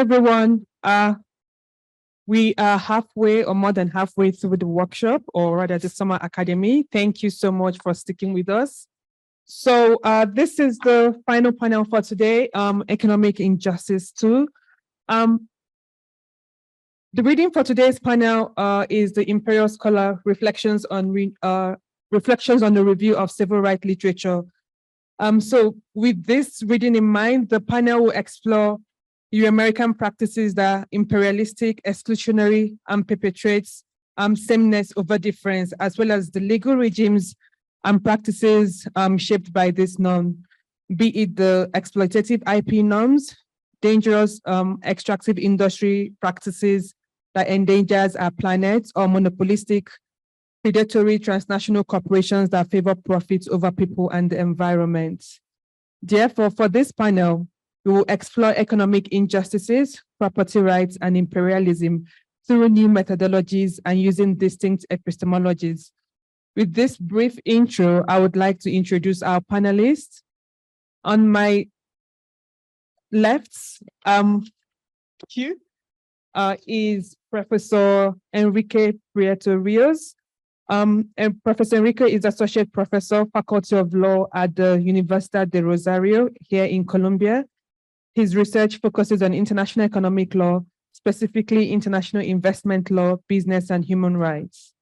everyone. We are halfway or more than halfway through the workshop, or rather the summer academy. Thank you so much for sticking with us. So this is the final panel for today, Economic Injustice 2. The reading for today's panel is the Imperial Scholar Reflections on the Review of Civil Rights Literature. So with this reading in mind, the panel will explore Euro-American practices that are imperialistic, exclusionary, and perpetuates sameness over difference, as well as the legal regimes and practices shaped by this norm, be it the exploitative IP norms, dangerous extractive industry practices that endangers our planet, or monopolistic predatory transnational corporations that favor profits over people and the environment. Therefore, for this panel, we will explore economic injustices, property rights, and imperialism through new methodologies and using distinct epistemologies. With this brief intro, I would like to introduce our panelists. On my left, is Professor Enrique Prieto-Rios. And Professor Enrique is Associate Professor, Faculty of Law at the Universidad de Rosario here in Colombia. His research focuses on international economic law, specifically international investment law, business, and human rights.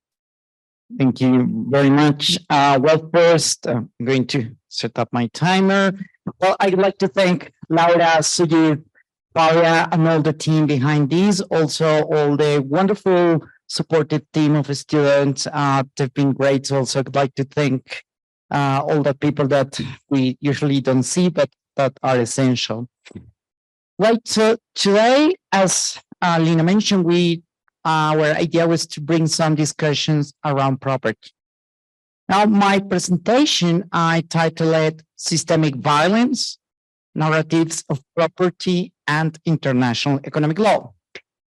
Thank you very much. Well, first, I'm going to set up my timer. Well, I'd like to thank Laura, Sujit, Paula, and all the team behind these. Also, all the wonderful supportive team of students. They've been great. Also, I'd like to thank all the people that we usually don't see, but that are essential. Right, so today, as Lina mentioned, our idea was to bring some discussions around property. Now, my presentation, I titled it Systemic Violence, Narratives of Property and International Economic Law.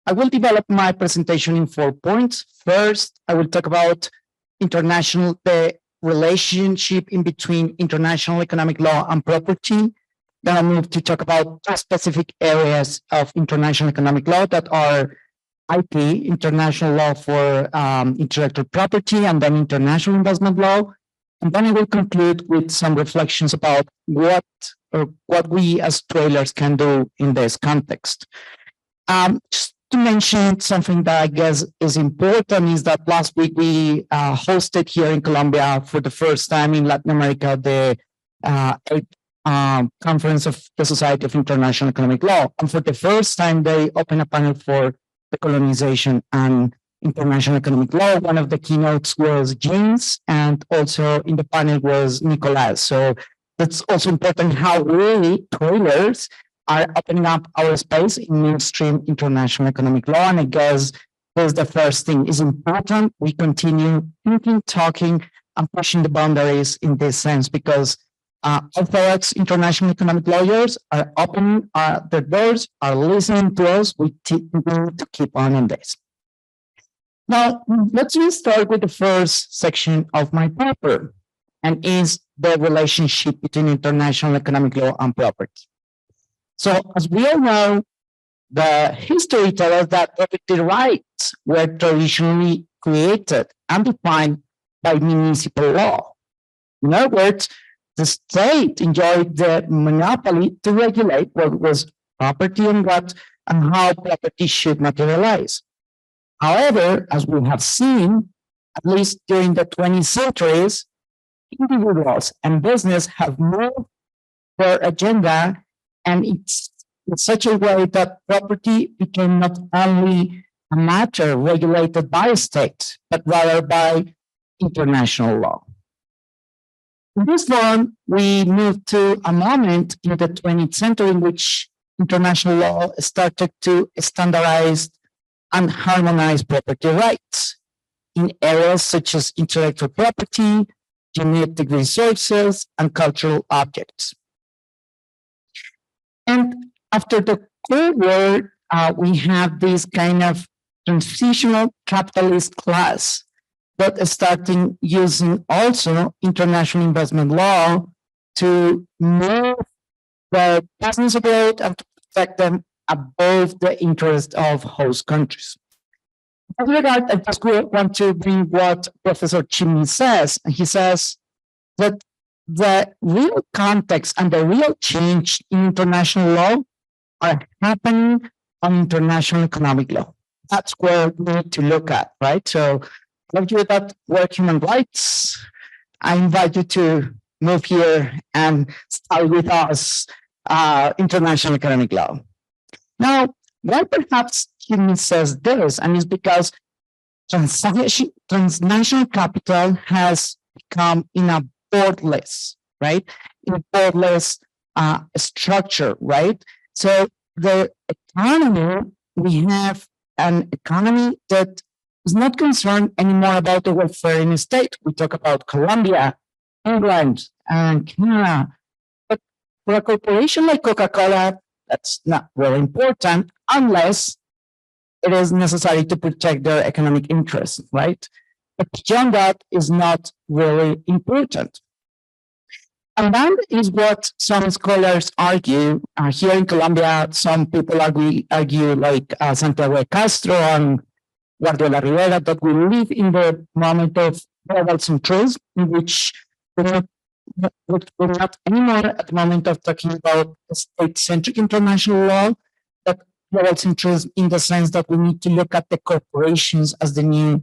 I will develop my presentation in 4 points. First, I will talk about the relationship in between international economic law and property. Then I'll move to talk about 2 specific areas of international economic law that are IP, international law for intellectual property, and then international investment law. And then I will conclude with some reflections about what we as TWAILRs can do in this context. Just to mention something that I guess is important is that last week we hosted here in Colombia for the first time in Latin America the 8th Conference of the Society of International Economic Law. And for the first time, they opened a panel for the colonization and international economic law. One of the keynotes was James, and also in the panel was Nicolas. So that's also important how we, TWAILRs, are opening up our space in mainstream international economic law. And I guess that's the first thing. It's important we continue thinking, talking, and pushing the boundaries in this sense, because authorities, international economic lawyers are opening their doors, are listening to us. We need to keep on this. Now, let's start with the first section of my paper, and is the relationship between international economic law and property. So, as we all know, the history tells us that property rights were traditionally created and defined by municipal law. In other words, the state enjoyed the monopoly to regulate what was property and how property should materialize. However, as we have seen, at least during the 20th centuries, individuals and business have moved their agenda, and it's in such a way that property became not only a matter regulated by states, but rather by international law. In this one, we moved to a moment in the 20th century in which international law started to standardize and harmonize property rights in areas such as intellectual property, genetic resources, and cultural objects. And after the Cold War, we have this kind of transitional capitalist class that starting using also international investment law to move the business abroad and to protect them above the interest of host countries. In that regard, I just want to bring what Professor Chimney says. He says that the real context and the real change in international law are happening on international economic law. That's where we need to look at, right? So, if you that work human rights, I invite you to move here and start with us, international economic law. Now, why perhaps Chimney says this, and it's because transnational capital has become in a borderless, right? In a borderless structure, right? So the economy, we have an economy that is not concerned anymore about the welfare in the state. We talk about Colombia, England, and Canada. But for a corporation like Coca-Cola, that's not very important unless it is necessary to protect their economic interests, right? But beyond that is not really important. And that is what some scholars argue. Here in Colombia, some people argue like Santiago de Castro and Guardiola Rivera, that we live in the moment of global centrism, in which we're not anymore at the moment of talking about state-centric international law, but global centrism in the sense that we need to look at the corporations as the new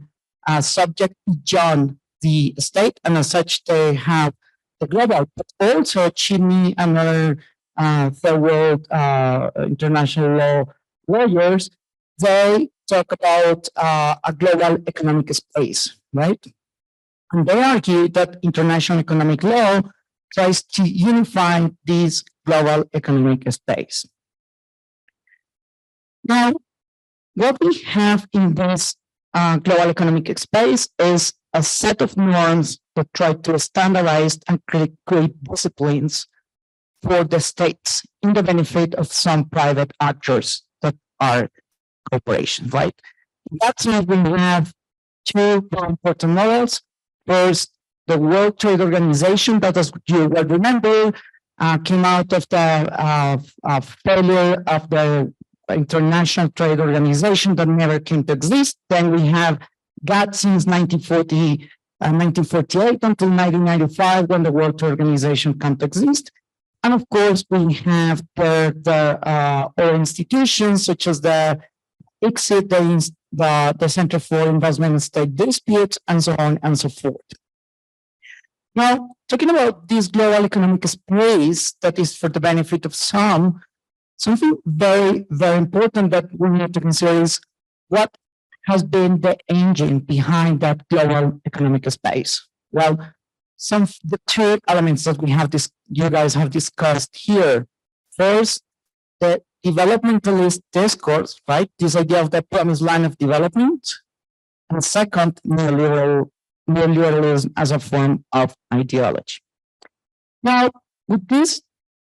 subject beyond the state, and as such they have the global, but also Chimney and other third world international law lawyers, they talk about a global economic space, right? And they argue that international economic law tries to unify this global economic space. Now, what we have in this global economic space is a set of norms that try to standardize and create disciplines for the states in the benefit of some private actors that are corporations, right? In that sense, we have two very important models. First, the World Trade Organization, that, as you will remember, came out of the failure of the International Trade Organization that never came to exist. Then we have GATT since 1948 until 1995, when the World Trade Organization came to exist. And of course, we have the other institutions such as the ICSID, the Center for Investment and State Disputes, and so on and so forth. Now, talking about this global economic space that is for the benefit of some, something very, very important that we need to consider is what has been the engine behind that global economic space. Well, the two elements that you guys have discussed here. First, the developmentalist discourse, right? This idea of the promised land of development. And second, neoliberalism as a form of ideology. Now, with this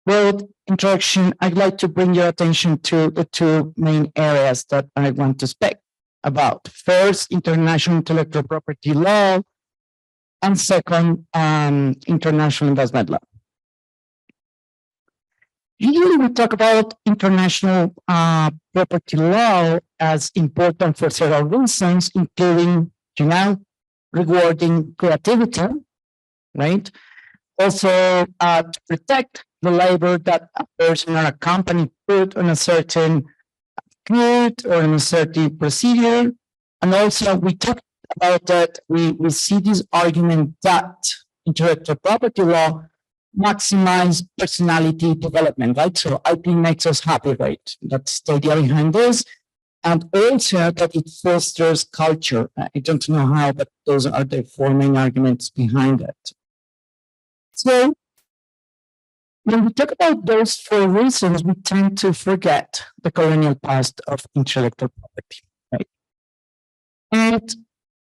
broad introduction, I'd like to bring your attention to the two main areas that I want to speak about. First, international intellectual property law, and second, international investment law. Usually we talk about international property law as important for several reasons, including, rewarding creativity, right? Also, to protect the labor that a person or a company put on a certain good or in a certain procedure. And also, we talked about that, we see this argument that intellectual property law maximize personality development, right? So IP makes us happy, right? That's the idea behind this. And also that it fosters culture. I don't know how, but those are the four main arguments behind it. So when we talk about those four reasons, we tend to forget the colonial past of intellectual property, right? And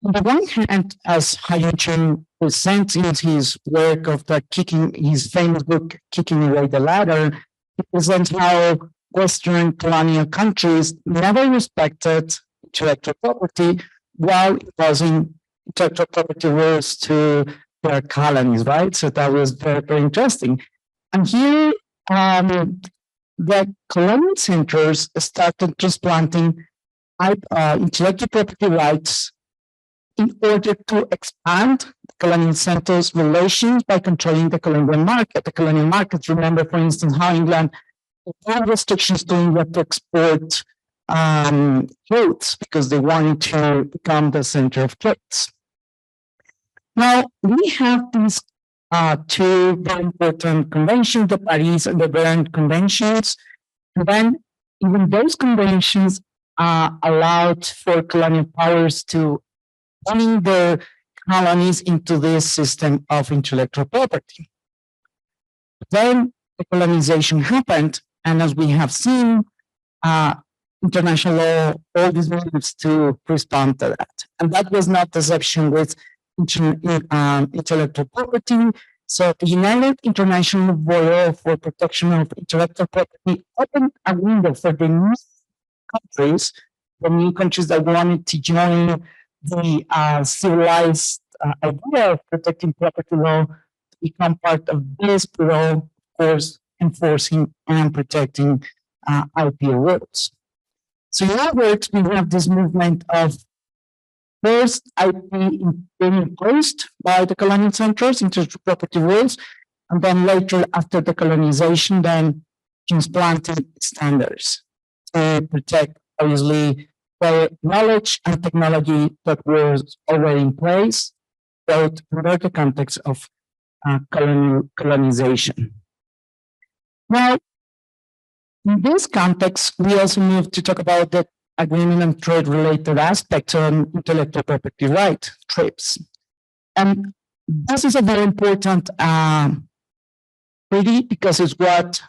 on the one hand, as Hayuchen presents in his work of his famous book, Kicking Away the Ladder, he presents how Western colonial countries never respected intellectual property while imposing intellectual property rules to their colonies, right? So that was very, very interesting. And here, the colonial centers started transplanting intellectual property rights in order to expand the colonial centers' relations by controlling the colonial market. The colonial markets, remember, for instance, how England had restrictions to India to export clothes because they wanted to become the center of clothes. Now, we have these two very important conventions, the Paris and the Berne conventions. And then even those conventions allowed for colonial powers to bring their colonies into this system of intellectual property. Then the colonization happened, and as we have seen, international law always moves to respond to that. And that was not the exception with intellectual property. So the United International Bureau for Protection of Intellectual Property opened a window for the new countries that wanted to join the civilized idea of protecting property law to become part of this bureau, of course, enforcing and protecting IP rules. So in other words, we have this movement of first IP being imposed by the colonial centers, intellectual property rules, and then later, after the colonization, then transplanted standards to protect, obviously, the knowledge and technology that was already in place, both under the context of colonization. Now, in this context, we also move to talk about the agreement and trade-related aspects on intellectual property right, TRIPS. And this is a very important treaty because it's what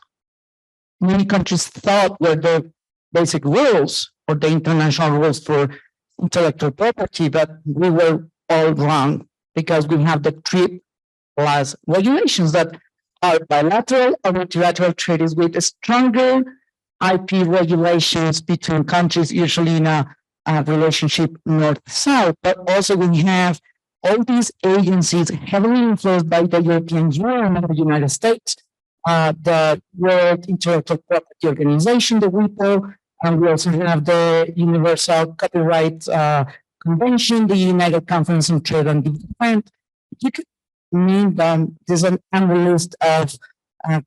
many countries thought were the basic rules or the international rules for intellectual property, but we were all wrong because we have the TRIPS plus regulations that are bilateral or multilateral treaties with stronger IP regulations between countries, usually in a relationship north-south, but also we have all these agencies heavily influenced by the European Union and the United States, the World Intellectual Property Organization, the WIPO, and we also have the Universal Copyright Convention, the United Conference on Trade and Development. You could mean that there's an endless list of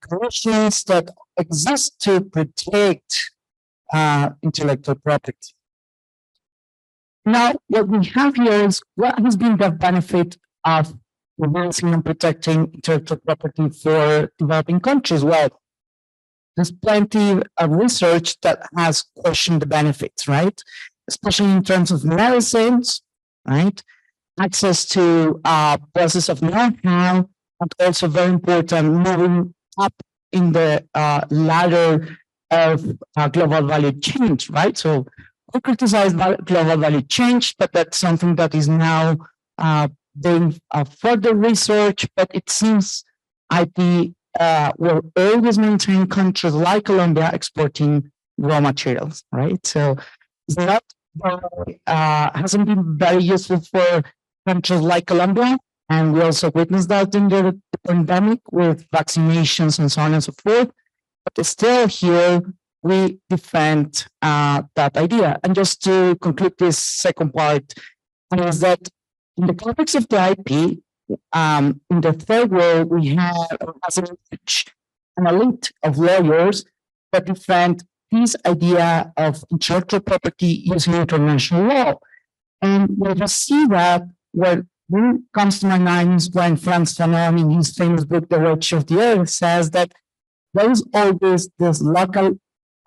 commissions that exist to protect intellectual property. Now, what we have here is what has been the benefit of advancing and protecting intellectual property for developing countries? Well, there's plenty of research that has questioned the benefits, right? Especially in terms of medicines, right? Access to process of know-how, and also very important, moving up in the ladder of global value change, right? So we criticize global value change, but that's something that is now being further research, but it seems IP will always maintain countries like Colombia exporting raw materials, right? So it's not hasn't been very useful for countries like Colombia, and we also witnessed that in the pandemic with vaccinations and so on and so forth. But still here, we defend that idea. And just to conclude this second part, is that in the context of the IP, in the third world, we have an elite of lawyers that defend this idea of intellectual property using international law. And we just see that what comes to my mind is when Frantz Fanon, in his famous book, The Wretch of the Earth, says that there is always this local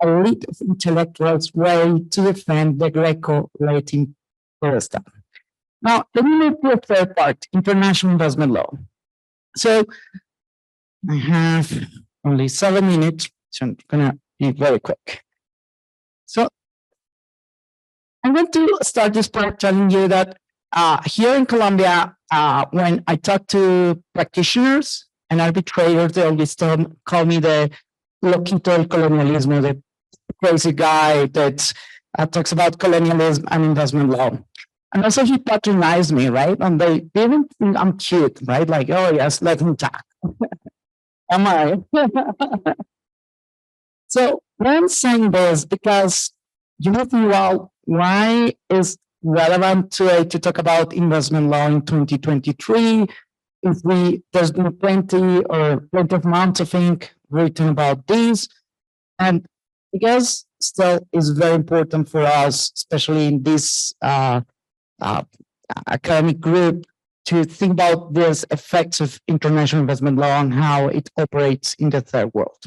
elite of intellectuals ready to defend the Greco-Latin system. Now, let me move to a third part, international investment law. So I have only 7 minutes, so I'm going to be very quick. So I'm going to start this part telling you that here in Colombia, when I talk to practitioners and arbitrators, they always call me the loquito del colonialismo, the crazy guy that talks about colonialism and investment law. And also he patronized me, right? And they even think I'm cute, right? Like, oh yes, let him talk. Am I? So why I'm saying this, because you may think, well, why is relevant to talk about investment law in 2023 if there's been plenty of months of ink written about this? And because still is very important for us, especially in this academic group, to think about these effects of international investment law and how it operates in the third world.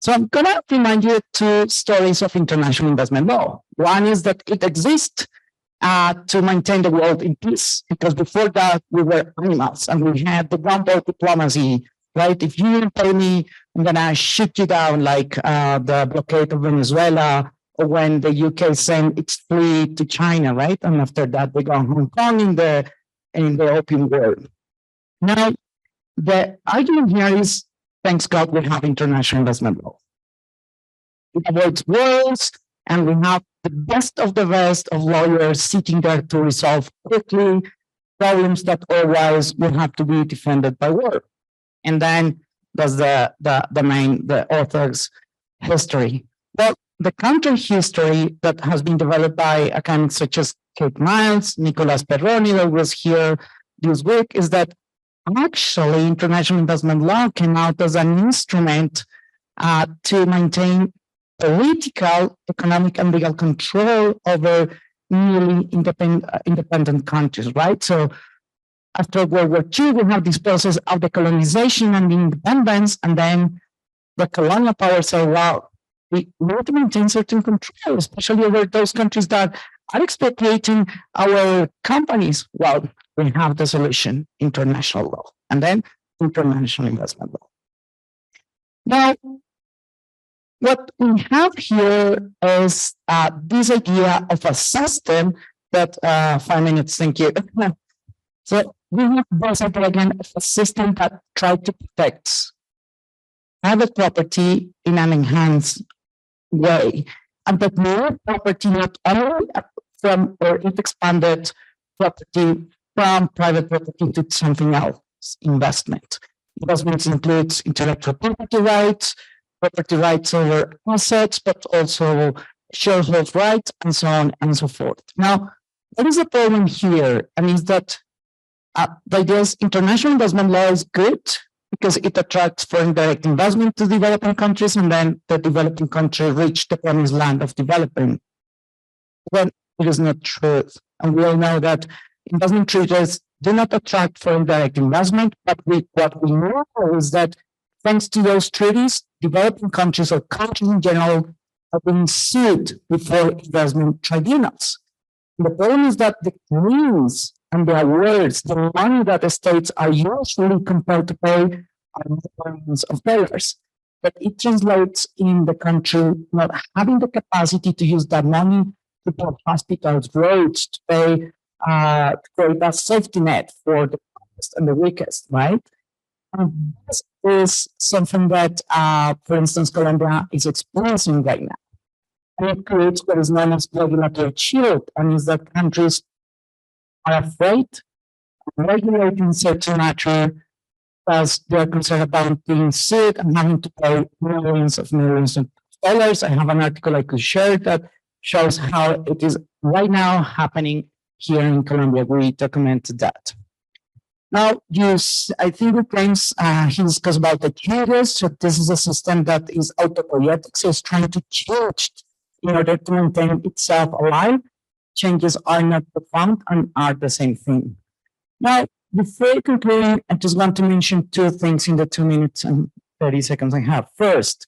So I'm going to remind you two stories of international investment law. One is that it exists to maintain the world in peace, because before that we were animals and we had the one-world diplomacy, right? If you don't pay me, I'm going to shoot you down, like the blockade of Venezuela, or when the UK sent its fleet to China, right? And after that, we got Hong Kong in the opium war. Now, the argument here is, thanks God, we have international investment law. It avoids wars, and we have the best of lawyers sitting there to resolve quickly problems that otherwise would have to be defended by war. And then that's the author's history. Well, the counter history that has been developed by academics such as Kate Miles, Nicolas Perroni, that was here this week, is that actually international investment law came out as an instrument to maintain political, economic, and legal control over newly independent countries, right? So after World War II, we have this process of the colonization and the independence, and then the colonial powers say, well, we need to maintain certain control, especially over those countries that are expropriating our companies. Well, we have the solution, international law, and then international investment law. Now, what we have here is this idea of a system that, 5 minutes, thank you. So we have this idea again of a system that tries to protect private property in an enhanced way, and that more property not only from, or if expanded property from private property to something else, investment. Investments includes intellectual property rights over assets, but also shareholder rights, and so on and so forth. Now, what is the problem here? And is that the idea is international investment law is good because it attracts foreign direct investment to developing countries, and then the developing country reach the promised land of developing. When it is not true. And we all know that investment treaties do not attract foreign direct investment, but what we know is that thanks to those treaties, developing countries or countries in general are being sued before investment tribunals. The problem is that the means and the awards, the money that the states are usually compelled to pay are millions of dollars. But it translates in the country not having the capacity to use that money to build hospitals, roads, to pay, to create a safety net for the poorest and the weakest, right? And this is something that, for instance, Colombia is experiencing right now. And it creates what is known as regulatory shield, and is that countries are afraid of regulating certain matter because they're concerned about being sued and having to pay millions of dollars. I have an article I could share that shows how it is right now happening here in Colombia. We documented that. Now, I think the claims he discussed about the changes. So this is a system that is autopoietic, so it's trying to change in order to maintain itself alive. Changes are not profound and are the same thing. Now, before concluding, I just want to mention two things in the 2 minutes and 30 seconds I have. First,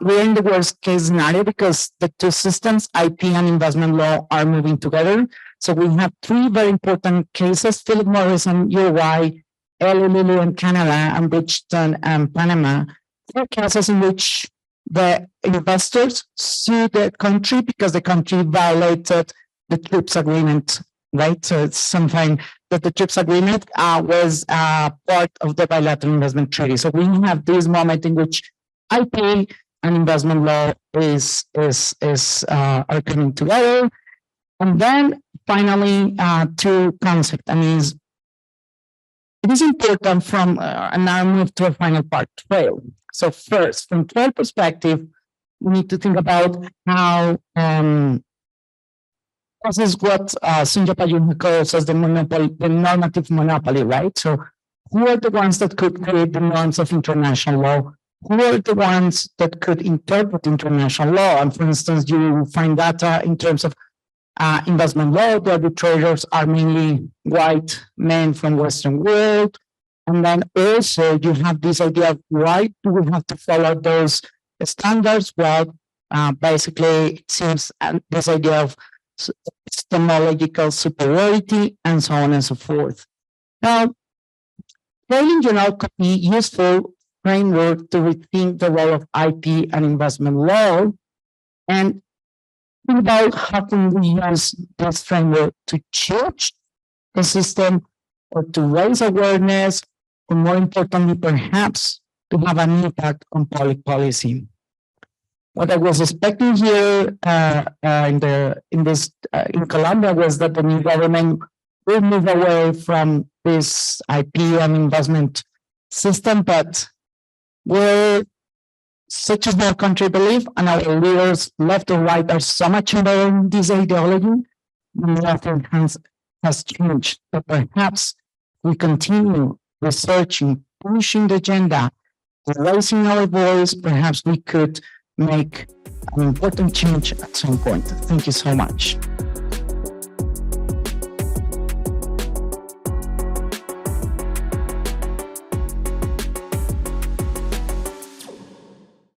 we're in the worst case scenario because the two systems, IP and investment law, are moving together. So we have three very important cases: Philip Morris and Uruguay, Eli Lilly and Canada, and Bridgestone and Panama. Three cases in which the investors sue the country because the country violated the TRIPS agreement, right? So it's something that the TRIPS agreement was part of the bilateral investment treaty. So we have this moment in which IP and investment law are coming together. And then finally, two concepts. I mean, it is important from, and now I move to a final part, TWAILR. So first, from TWAILR perspective, we need to think about how this is what Sunja Payun calls as the monopoly, the normative monopoly, right? So who are the ones that could create the norms of international law? Who are the ones that could interpret international law? And for instance, you find data in terms of investment law, the arbitrators are mainly white men from Western world. And then also you have this idea of why do we have to follow those standards? Well, basically it seems this idea of epistemological superiority and so on and so forth. Now, TWAILR in general could be useful framework to rethink the role of IP and investment law and think about how can we use this framework to change the system or to raise awareness, or more importantly, perhaps to have an impact on public policy. What I was expecting here in Colombia was that the new government will move away from this IP and investment system, but we're such a small country, I believe, and our leaders, left and right, are so much embedded in this ideology. Nothing has changed, but perhaps we continue researching, pushing the agenda, raising our voice. Perhaps we could make an important change at some point. Thank you so much.